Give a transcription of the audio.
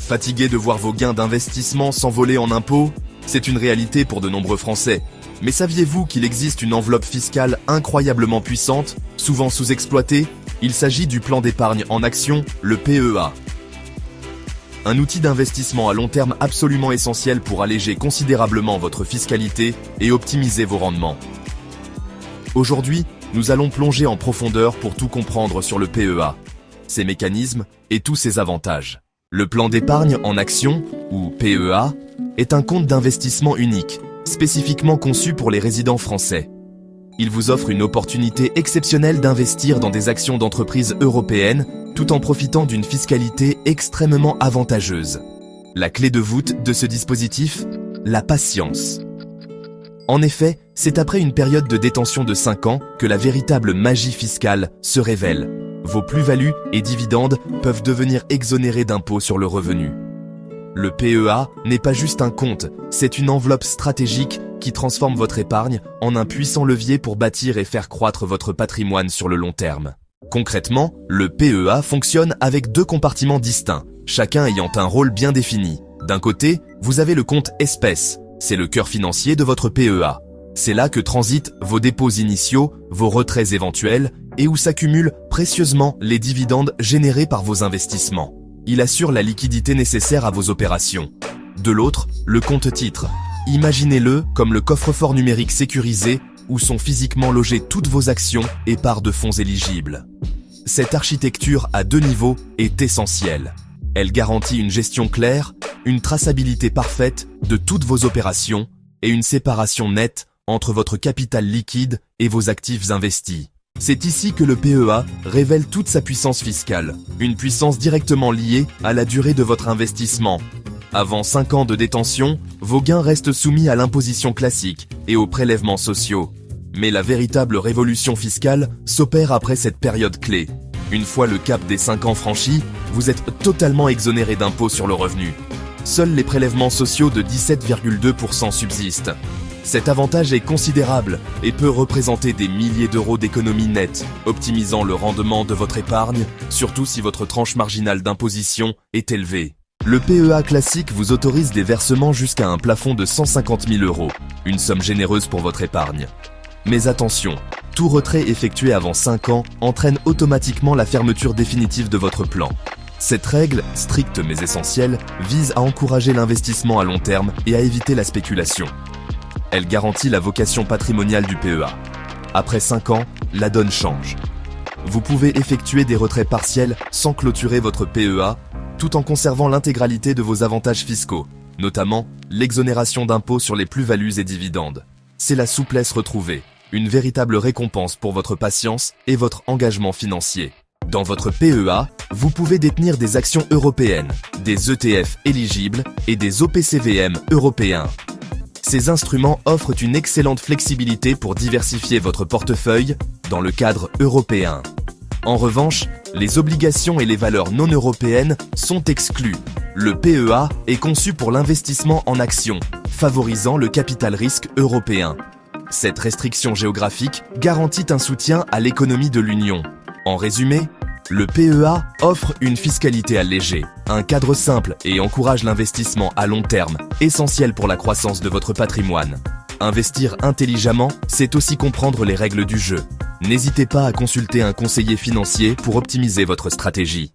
Fatigué de voir vos gains d'investissement s'envoler en impôts? C'est une réalité pour de nombreux Français. Mais saviez-vous qu'il existe une enveloppe fiscale incroyablement puissante, souvent sous-exploitée? Il s'agit du plan d'épargne en action, le PEA. Un outil d'investissement à long terme absolument essentiel pour alléger considérablement votre fiscalité et optimiser vos rendements. Aujourd'hui, nous allons plonger en profondeur pour tout comprendre sur le PEA, ses mécanismes et tous ses avantages. Le plan d'épargne en action, ou PEA, est un compte d'investissement unique, spécifiquement conçu pour les résidents français. Il vous offre une opportunité exceptionnelle d'investir dans des actions d'entreprises européennes tout en profitant d'une fiscalité extrêmement avantageuse. La clé de voûte de ce dispositif? La patience. En effet, c'est après une période de détention de 5 ans que la véritable magie fiscale se révèle. Vos plus-values et dividendes peuvent devenir exonérés d'impôts sur le revenu. Le PEA n'est pas juste un compte, c'est une enveloppe stratégique qui transforme votre épargne en un puissant levier pour bâtir et faire croître votre patrimoine sur le long terme. Concrètement, le PEA fonctionne avec 2 compartiments distincts, chacun ayant un rôle bien défini. D'un côté, vous avez le compte espèces, c'est le cœur financier de votre PEA. C'est là que transitent vos dépôts initiaux, vos retraits éventuels et où s'accumulent précieusement les dividendes générés par vos investissements. Il assure la liquidité nécessaire à vos opérations. De l'autre, le compte titres. Imaginez-le comme le coffre-fort numérique sécurisé où sont physiquement logées toutes vos actions et parts de fonds éligibles. Cette architecture à 2 niveaux est essentielle. Elle garantit une gestion claire, une traçabilité parfaite de toutes vos opérations et une séparation nette entre votre capital liquide et vos actifs investis. C'est ici que le PEA révèle toute sa puissance fiscale, une puissance directement liée à la durée de votre investissement. Avant 5 ans de détention, vos gains restent soumis à l'imposition classique et aux prélèvements sociaux. Mais la véritable révolution fiscale s'opère après cette période clé. Une fois le cap des 5 ans franchi, vous êtes totalement exonéré d'impôts sur le revenu. Seuls les prélèvements sociaux de 17,2% subsistent. Cet avantage est considérable et peut représenter des milliers d'euros d'économies nettes, optimisant le rendement de votre épargne, surtout si votre tranche marginale d'imposition est élevée. Le PEA classique vous autorise des versements jusqu'à un plafond de 150 000 €, une somme généreuse pour votre épargne. Mais attention, tout retrait effectué avant 5 ans entraîne automatiquement la fermeture définitive de votre plan. Cette règle, stricte mais essentielle, vise à encourager l'investissement à long terme et à éviter la spéculation. Elle garantit la vocation patrimoniale du PEA. Après 5 ans, la donne change. Vous pouvez effectuer des retraits partiels sans clôturer votre PEA, tout en conservant l'intégralité de vos avantages fiscaux, notamment l'exonération d'impôts sur les plus-values et dividendes. C'est la souplesse retrouvée, une véritable récompense pour votre patience et votre engagement financier. Dans votre PEA, vous pouvez détenir des actions européennes, des ETF éligibles et des OPCVM européens. Ces instruments offrent une excellente flexibilité pour diversifier votre portefeuille dans le cadre européen. En revanche, les obligations et les valeurs non européennes sont exclues. Le PEA est conçu pour l'investissement en actions, favorisant le capital risque européen. Cette restriction géographique garantit un soutien à l'économie de l'Union. En résumé, le PEA offre une fiscalité allégée, un cadre simple et encourage l'investissement à long terme, essentiel pour la croissance de votre patrimoine. Investir intelligemment, c'est aussi comprendre les règles du jeu. N'hésitez pas à consulter un conseiller financier pour optimiser votre stratégie.